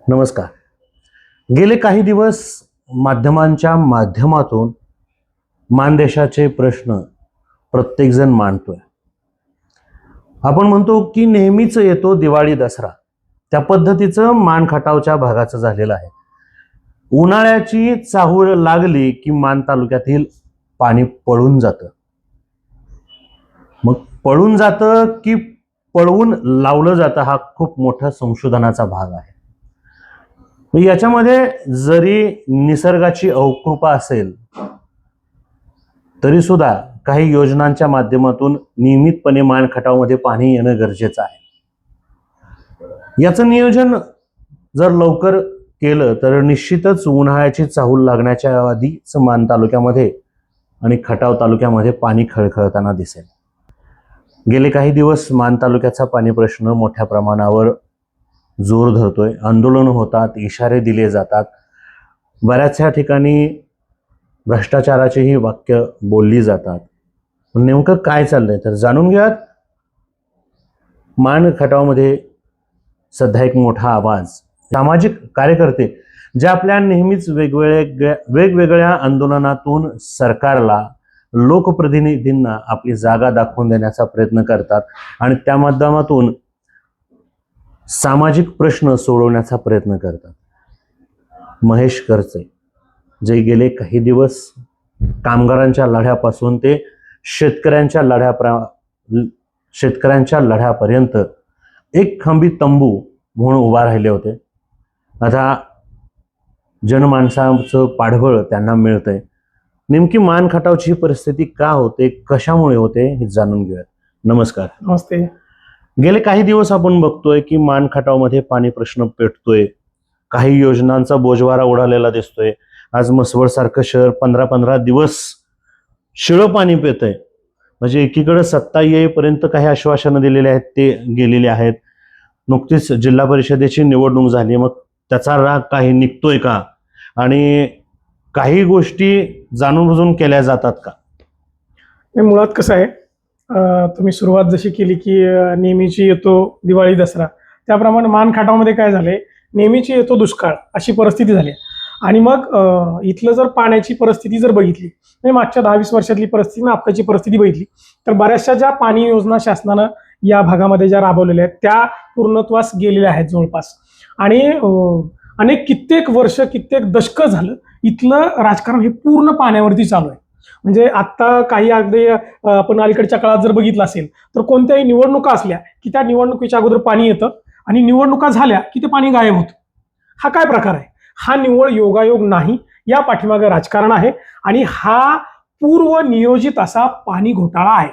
नमस्कार. गेले काही दिवस माध्यमांच्या माध्यमातून मानदेशाचे प्रश्न प्रत्येकजण मांडतोय. आपण म्हणतो की नेहमीच येतो दिवाळी दसरा, त्या पद्धतीचं मान खटावच्या भागाचं झालेलं आहे. उन्हाळ्याची चाहूल लागली की मान तालुक्यातील पाणी पळून जातं. मग पळून जातं की पळवून लावलं जातं हा खूप मोठा संशोधनाचा भाग आहे. याच्यामध्ये जरी निसर्गाची अवकृपा असेल तरी सुद्धा काही योजनांच्या माध्यमातून नियमितपणे मान खटावमध्ये पाणी येणं गरजेचं आहे. याचं नियोजन जर लवकर केलं तर निश्चितच उन्हाळ्याची चाहूल लागण्याच्या आधीच मान तालुक्यामध्ये आणि खटाव तालुक्यामध्ये पाणी खळखळताना दिसेल. गेले काही दिवस मान तालुक्याचा पाणी प्रश्न मोठ्या प्रमाणावर जोर धरतोय. आंदोलन होतात, इशारे दिले जातात, बऱ्याचशा ठिकाणी भ्रष्टाचाराचीही वाक्य बोलली जातात. नेमकं काय चाललंय तर जाणून घ्यात. मान खटावमध्ये सध्या एक मोठा आवाज, सामाजिक कार्यकर्ते जे आपल्या नेहमीच वेगवेगळ्या आंदोलनातून सरकारला, लोकप्रतिनिधींना आपली जागा दाखवून देण्याचा प्रयत्न करतात आणि त्या माध्यमातून सामाजिक प्रश्न सोडवण्याचा प्रयत्न करतात. महेश करचे जे गेले काही दिवस कामगारांच्या लढ्यापासून ते शेतकऱ्यांच्या लढ्यापर्यंत एक खंबीर तंबू म्हणून उभा राहिले होते. आता जनमानसाचं पाठबळ त्यांना मिळतंय. नेमकी मान खटावची परिस्थिती का होते, कशामुळे होते हे जाणून घेऊयात. नमस्कार. नमस्ते. गेले काही दिवस आपण बघतोय की मान खटावमध्ये पाणी प्रश्न पेटतोय. काही योजनांचा बोजवारा उडालेला दिसतोय. आज म्हसवड सारखं शहर 15-15 दिवस शिळं पाणी पितंय. म्हणजे एकीकडे सत्ता येईपर्यंत काही आश्वासनं दिलेली आहेत ते गेलेले आहेत. नुकतीच जिल्हा परिषदेची निवडणूक झाली, मग त्याचा राग काही निघतोय का आणि काही गोष्टी जाणून बुजून केल्या जातात का? मुळात कसं आहे, तुम्ही सुरुवात जशी केली की नेहमीची येतो दिवाळी दसरा, त्याप्रमाणे मान खटावमध्ये काय झाले, नेहमीची येतो दुष्काळ अशी परिस्थिती झाली. आणि मग इथलं जर पाण्याची परिस्थिती जर बघितली, म्हणजे मागच्या 10-20 वर्षातली परिस्थिती आणि आत्ताची परिस्थिती बघितली तर बऱ्याचशा ज्या पाणी योजना शासनानं या भागामध्ये ज्या राबवलेल्या आहेत त्या पूर्णत्वास गेलेल्या आहेत जवळपास. आणि अनेक कित्येक वर्ष, कित्येक दशकं झालं इथलं राजकारण हे पूर्ण पाण्यावरती चालू आहे. म्हणजे आत्ता काही अगदी आपण अलीकडच्या काळात जर बघितलं असेल तर कोणत्याही निवडणुका असल्या की त्या निवडणुकीच्या अगोदर पाणी येतं आणि निवडणुका झाल्या की ते पाणी गायब होतं. हा काय प्रकार आहे? हा निव्वळ योगायोग नाही, या पाठीमागे राजकारण आहे आणि हा पूर्व नियोजित असा पाणी घोटाळा आहे.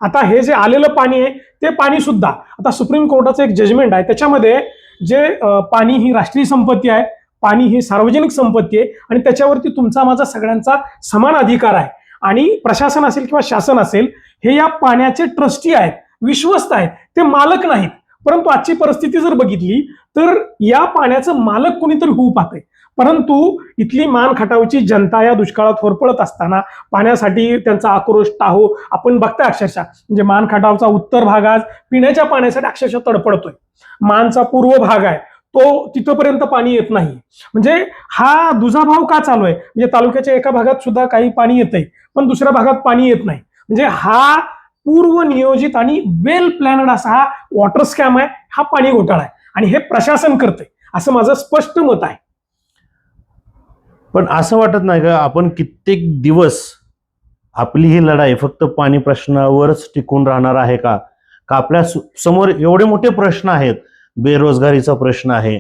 आता हे जे आलेलं पाणी आहे ते पाणी सुद्धा आता सुप्रीम कोर्टाचं एक जजमेंट आहे, त्याच्यामध्ये जे पाणी ही राष्ट्रीय संपत्ती आहे, पाणी ही सार्वजनिक संपत्ती आहे आणि त्याच्यावरती तुमचा माझा सगळ्यांचा समान अधिकार आहे. आणि प्रशासन असेल किंवा शासन असेल हे या पाण्याचे ट्रस्टी आहेत, विश्वस्त आहेत, ते मालक नाहीत. परंतु आजची परिस्थिती जर बघितली तर या पाण्याचं मालक कोणीतरी होऊ पाहतंय. परंतु इथली मान खटावची जनता या दुष्काळात होरपळत असताना पाण्यासाठी त्यांचा आक्रोश टाहो आपण बघताय. अक्षरशः म्हणजे मान खटावचा उत्तर भाग आज पिण्याच्या पाण्यासाठी अक्षरशः तडपडतोय. मानचा पूर्व भाग आहे तो तिथपर्यंत पाणी येत नाही. म्हणजे हा दुजाभाव का चालू आहे? म्हणजे तालुक्याच्या एका भागात सुद्धा काही पाणी येतंय पण दुसऱ्या भागात पाणी येत नाही. म्हणजे हा पूर्व नियोजित आणि वेल प्लॅनड असा हा वॉटर स्कॅम आहे, हा पाणी घोटाळा आहे आणि हे प्रशासन करते असं माझं स्पष्ट मत आहे. पण असं वाटत नाही का आपण कित्येक दिवस आपली ही लढाई फक्त पाणी प्रश्नावरच टिकून राहणार आहे का? आपल्या समोर एवढे मोठे प्रश्न आहेत. बेरोजगारीचा प्रश्न आहे,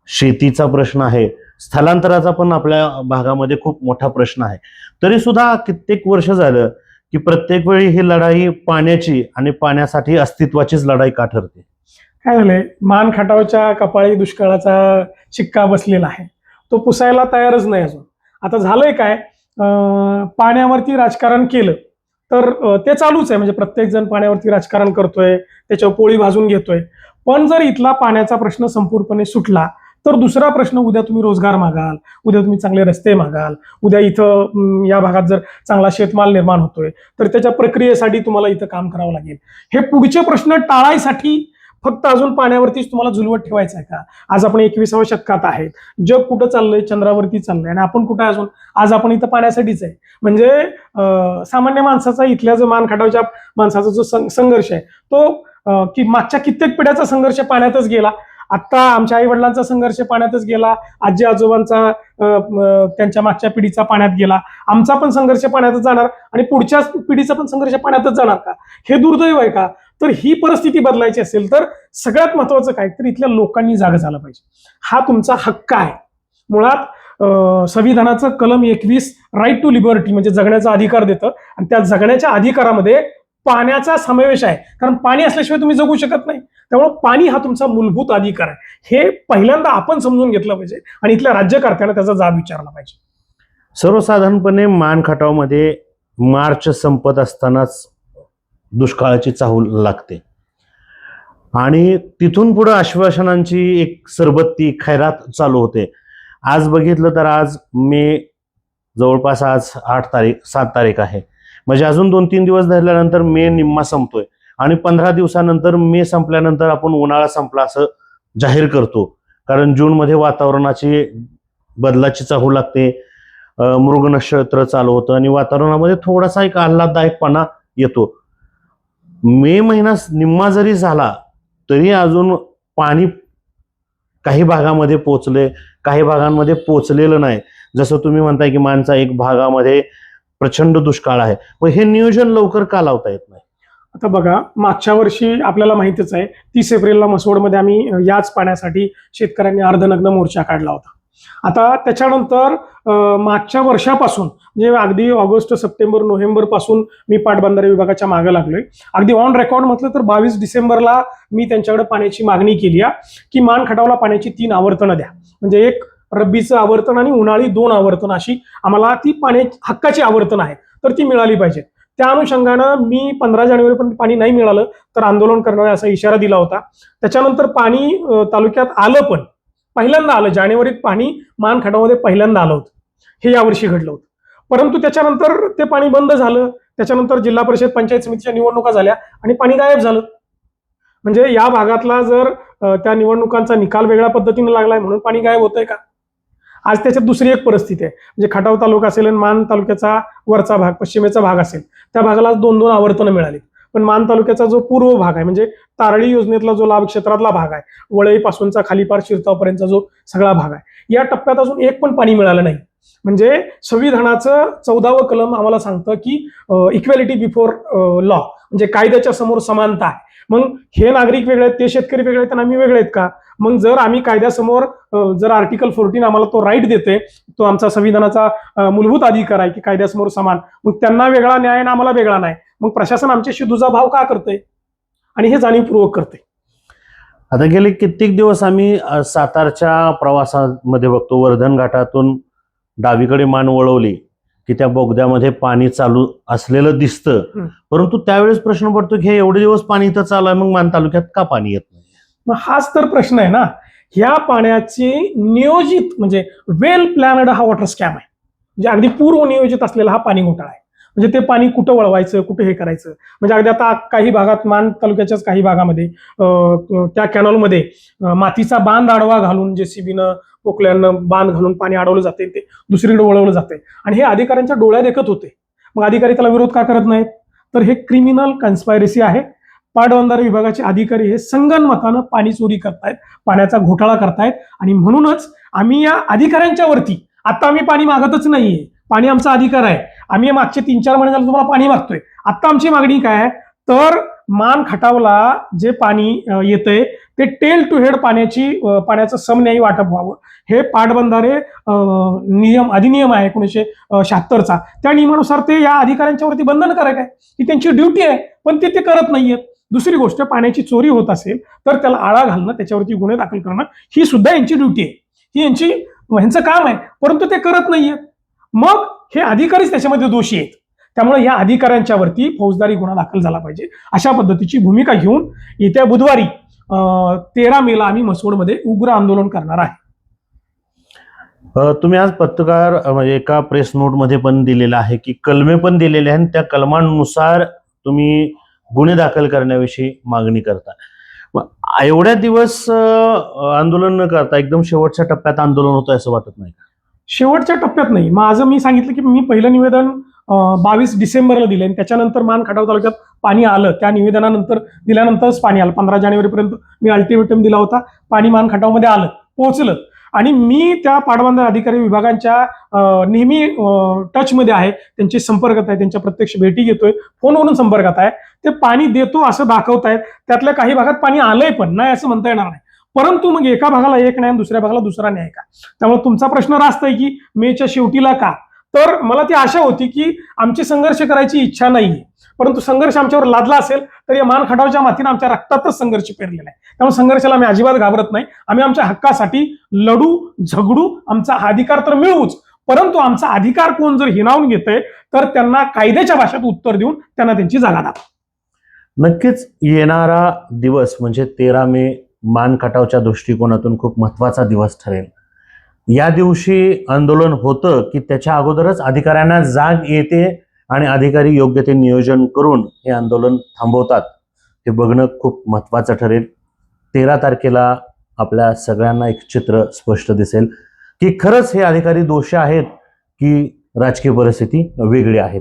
शेतीचा प्रश्न आहे, स्थलांतराचा पण आपल्या भागामध्ये खूप मोठा प्रश्न आहे. तरी सुद्धा कित्येक वर्ष झालं की प्रत्येक वेळी ही लढाई पाण्याची आणि पाण्यासाठी अस्तित्वाचीच लढाई का ठरते? काय झालंय, मान खटावच्या कपाळी दुष्काळाचा शिक्का बसलेला आहे, तो पुसायला तयारच नाही अजून. आता झालंय काय, पाण्यावरती राजकारण केलं तर ते चालूच आहे. म्हणजे प्रत्येक जण पाण्यावरती राजकारण करतोय, त्याच्यावर पोळी भाजून घेतोय. पण जर इथला पाण्याचा प्रश्न संपूर्णपणे सुटला तर दुसरा प्रश्न, उद्या तुम्ही रोजगार मागाल, उद्या तुम्ही चांगले रस्ते मागाल, उद्या इथं या भागात जर चांगला शेतमाल निर्माण होतोय तर त्याच्या प्रक्रियेसाठी तुम्हाला इथं काम करावं लागेल. हे पुढचे प्रश्न टाळायसाठी फक्त अजून पाण्यावरतीच तुम्हाला झुलवत ठेवायचं आहे का? आज आपण 21व्या शतकात आहेत. जग कुठं चाललंय? चंद्रावरती चाललंय. आणि आपण कुठं अजून? आज आपण इथं पाण्यासाठीच आहे. म्हणजे सामान्य माणसाचा, इथल्या जो मान खटावच्या माणसाचा जो संघर्ष आहे तो की मागच्या कित्येक पिढ्याचा संघर्ष पाण्यातच गेला. आता आमच्या आई वडिलांचा संघर्ष पाण्यातच गेला. आजी आजोबांचा त्यांच्या मागच्या पिढीचा पाण्यात गेला. आमचा पण संघर्ष पाण्यातच जाणार आणि पुढच्या पिढीचा पण संघर्ष पाण्यातच जाणार का? हे दुर्दैव आहे का? तर ही परिस्थिती बदलायची असेल तर सगळ्यात महत्वाचं काय तर इथल्या लोकांनी जागा झाला पाहिजे. हा तुमचा हक्क आहे. मुळात संविधानाचं कलम 21 राईट टू लिबर्टी म्हणजे जगण्याचा अधिकार देतं आणि त्या जगण्याच्या अधिकारामध्ये पाण्याचा समावेश आहे. कारण पाणी असल्याशिवाय तुम्ही जगू शकत नाही. त्यामुळे पाणी हा तुमचा मूलभूत अधिकार आहे. हे पहिल्यांदा आपण समजून घेतलं पाहिजे आणि इथल्या राज्यकर्त्यांना त्याचा जाब विचारला पाहिजे. सर्वसाधारणपणे मान खटावमध्ये मार्च संपत असतानाच दुष्काळाची चाहूल लागते आणि तिथून पुढे आश्वासनांची एक सरबत्ती खैरात चालू होते. आज बघितलं तर आज मे जवळपास आज 7 तारीख आहे. म्हणजे अजून 2-3 दिवस धरल्यानंतर मे निम्मा संपतोय आणि 15 दिवसानंतर मे संपल्यानंतर आपण उन्हाळा संपला असं जाहीर करतो. कारण जूनमध्ये वातावरणाची बदलाची चाहू लागते, मृग नक्षत्र चालू होतं आणि वातावरणामध्ये थोडासा एक आल्हाददायकपणा येतो. मे महिना निम्मा जरी झाला तरी अजून पाणी काही भागामध्ये पोचले, काही भागांमध्ये पोचलेलं नाही. जसं तुम्ही म्हणताय की मानचा एक भागामध्ये प्रचंड दुष्काळ आहे, पण हे नियोजन लवकर का लावता येत नाही? आता बघा, मागच्या वर्षी आपल्याला माहितीच आहे 30 एप्रिलला मसवडमध्ये आम्ही याच पाण्यासाठी शेतकऱ्यांनी अर्धनग्न मोर्चा काढला होता. आता त्याच्यानंतर मागच्या वर्षापासून म्हणजे अगदी ऑगस्ट, सप्टेंबर, नोव्हेंबर पासून मी पाटबंधारे विभागाच्या मागे लागलोय. अगदी ऑन रेकॉर्ड म्हटलं तर 22 डिसेंबरला मी त्यांच्याकडे पाण्याची मागणी केली की मान खटावला पाण्याची 3 आवर्तनं द्या. म्हणजे एक रब्बीचं आवर्तन आणि उन्हाळी 2 आवर्तन अशी आम्हाला ती पाण्याची हक्काची आवर्तन आहे तर ती मिळाली पाहिजे. त्या अनुषंगानं मी 15 जानेवारीपर्यंत पाणी नाही मिळालं तर आंदोलन करणार असा इशारा दिला होता. त्याच्यानंतर पाणी तालुक्यात आलं, पण पहिल्यांदा आलं. जानेवारीत पाणी मान खटावमध्ये पहिल्यांदा आलं होतं. हे यावर्षी घडलं होतं. परंतु त्याच्यानंतर ते पाणी बंद झालं. त्याच्यानंतर जिल्हा परिषद पंचायत समितीच्या निवडणुका झाल्या आणि पाणी गायब झालं. म्हणजे या भागातला जर त्या निवडणुकांचा निकाल वेगळ्या पद्धतीने लागलाय म्हणून पाणी गायब होतंय का? आज त्याच्यात दुसरी एक परिस्थिती आहे. म्हणजे खटाव तालुका असेल आणि मान तालुक्याचा वरचा भाग, पश्चिमेचा भाग असेल, त्या भागाला 2-2 आवर्तनं मिळाली. पण मान तालुक्याचा जो पूर्व भाग आहे म्हणजे तारळी योजनेतला जो लाभ क्षेत्रातला भाग आहे, वळईपासूनचा खालीपार शिरतावपर्यंतचा जो सगळा भाग आहे, या टप्प्यात अजून एक पण पाणी मिळालं नाही. म्हणजे संविधानाचं 14वं कलम आम्हाला सांगतं की इक्वॅलिटी बिफोर लॉ म्हणजे कायद्याच्या समोर समानता आहे. मग हे नागरिक वेगळे आहेत, ते शेतकरी वेगळे आहेत आणि आम्ही वेगळे आहेत का? मग जर आम्ही कायद्यासमोर जर आर्टिकल 14 आम्हाला तो राईट देते, तो आमचा संविधानाचा मूलभूत अधिकार आहे की कायद्यासमोर समान, मग त्यांना वेगळा न्याय आणि आम्हाला वेगळा नाही, मग प्रशासन आमच्याशी दुजाभाव का करते? आणि हे जाणीवपूर्वक करते. आता गेले कित्येक दिवस आम्ही सातारच्या प्रवासामध्ये बघतो, वर्धन घाटातून डावीकडे मान वळवली की त्या बोगद्यामध्ये पाणी चालू असलेलं दिसतं. परंतु त्यावेळेस प्रश्न पडतो की हे एवढे दिवस पाणी इथं चालू आहे, मग मान तालुक्यात का पाणी येत नाही? मग हाच तर प्रश्न आहे ना. ह्या पाण्याची नियोजित म्हणजे वेल प्लॅनड हा वॉटर स्कॅम आहे. म्हणजे अगदी पूर्व नियोजित असलेला हा पाणी घोटाळा आहे. म्हणजे ते पाणी कुठं वळवायचं, कुठे हे करायचं. म्हणजे अगदी आता काही भागात, मान तालुक्याच्याच काही भागामध्ये त्या कॅनॉलमध्ये मातीचा बांध आडवा घालून जेसीबीनं पोकल्यानं बांध घालून पाणी अडवलं जाते, ते दुसरीकडे वळवलं जाते आणि हे अधिकाऱ्यांच्या डोळ्यात देखत होते. मग अधिकारी त्याला विरोध का करत नाहीत? तर हे क्रिमिनल कन्स्पायरेसी आहे. पाटबंधारे विभागाचे अधिकारी हे संगनमतानं पाणी चोरी करतायत, पाण्याचा घोटाळा करतायत आणि म्हणूनच आम्ही या अधिकाऱ्यांच्या वरती आता आम्ही पाणी मागतच नाहीये. पाणी आमचा अधिकार आहे. आम्ही मागचे 3-4 महिने झाले तुम्हाला पाणी मागतोय. आता आमची मागणी काय आहे तर मान खटावला जे पाणी येतंय ते टेल टू हेड पाण्याचं समन्यायी वाटप व्हावं. हे पाटबंधारे अधिनियम आहे 1976चा. त्या नियमानुसार ते या अधिकाऱ्यांच्या वरती बंधनकारक आहे. ही त्यांची ड्युटी आहे, पण ते करत नाहीयेत. दुसरी गोष्ट, पाण्याची चोरी होत असेल तर त्याला आळा घालणं, त्याच्यावरती गुन्हे दाखल करणं ही सुद्धा यांची ड्युटी आहे. ही यांचं काम आहे, परंतु ते करत नाहीयेत. मग हे अधिकारीच त्याच्यामध्ये दोषी आहेत. त्यामुळे या अधिकाऱ्यांच्या वरती फौजदारी गुन्हा दाखल झाला पाहिजे, अशा पद्धतीची भूमिका घेऊन येत्या बुधवारी 13 मेला आम्ही मसवडमध्ये उग्र आंदोलन करणार आहे. तुम्ही आज पत्रकार म्हणजे एका प्रेस नोटमध्ये पण दिलेलं आहे की कलमे पण दिलेले आहेत, त्या कलमांनुसार तुम्ही गुन्हे दाखल करण्याविषयी मागणी करता. एवढ्या दिवस आंदोलन न करता एकदम शेवटच्या टप्प्यात आंदोलन होतं असं वाटत नाही? शेवटच्या टप्प्यात नाही. माझं मी सांगितलं की मी पहिलं निवेदन 22 डिसेंबरला दिले आणि त्याच्यानंतर मान खटाव तालुक्यात पाणी आलं. त्या निवेदनानंतर दिल्यानंतरच पाणी आलं. 15 जानेवारीपर्यंत मी अल्टिमेटम दिला होता. पाणी मान खटावमध्ये आलं, पोहोचलं. आणि मी त्या पाटबंधारे अधिकारी विभागांच्या नेहमी टचमध्ये आहे, त्यांचे संपर्कात आहे, त्यांच्या प्रत्यक्ष भेटी घेतोय, फोनवरून संपर्कात आहे. ते पाणी देतो असं दाखवतायत. त्यातल्या काही भागात पाणी आलंय पण नाही असं म्हणता येणार नाही. परंतु मग एका भागाला एक न्याय आणि दुसऱ्या भागाला दुसरा न्याय का? त्यामुळे तुमचा प्रश्न रास्त आहे की मेच्या शेवटीला का? तर मला ती आशा होती की आमची संघर्ष करायची इच्छा नाहीये, परंतु संघर्ष आमच्यावर लादला असेल तर या मान खटावच्या मातीनं आमच्या रक्तातच संघर्ष पेरलेला आहे. त्यामुळे संघर्षाला आम्ही अजिबात घाबरत नाही. आम्ही आमच्या हक्कासाठी लढू, झगडू, आमचा अधिकार तर मिळवूच. परंतु आमचा अधिकार कोण जर हिरावून घेतंय तर त्यांना कायद्याच्या भाषेत उत्तर देऊन त्यांना त्यांची जागा दाखवा. नक्कीच येणारा दिवस म्हणजे 13 मे मान खटावच्या दृष्टिकोनातून खूप महत्वाचा दिवस ठरेल. या दिवशी आंदोलन होतं की त्याच्या अगोदरच अधिकाऱ्यांना जाग येते आणि अधिकारी योग्य ते नियोजन करून हे आंदोलन थांबवतात, हे बघणं खूप महत्वाचं ठरेल. 13 तारखेला आपल्या सगळ्यांना एक चित्र स्पष्ट दिसेल की खरंच हे अधिकारी दोषी आहेत की राजकीय परिस्थिती वेगळी आहे.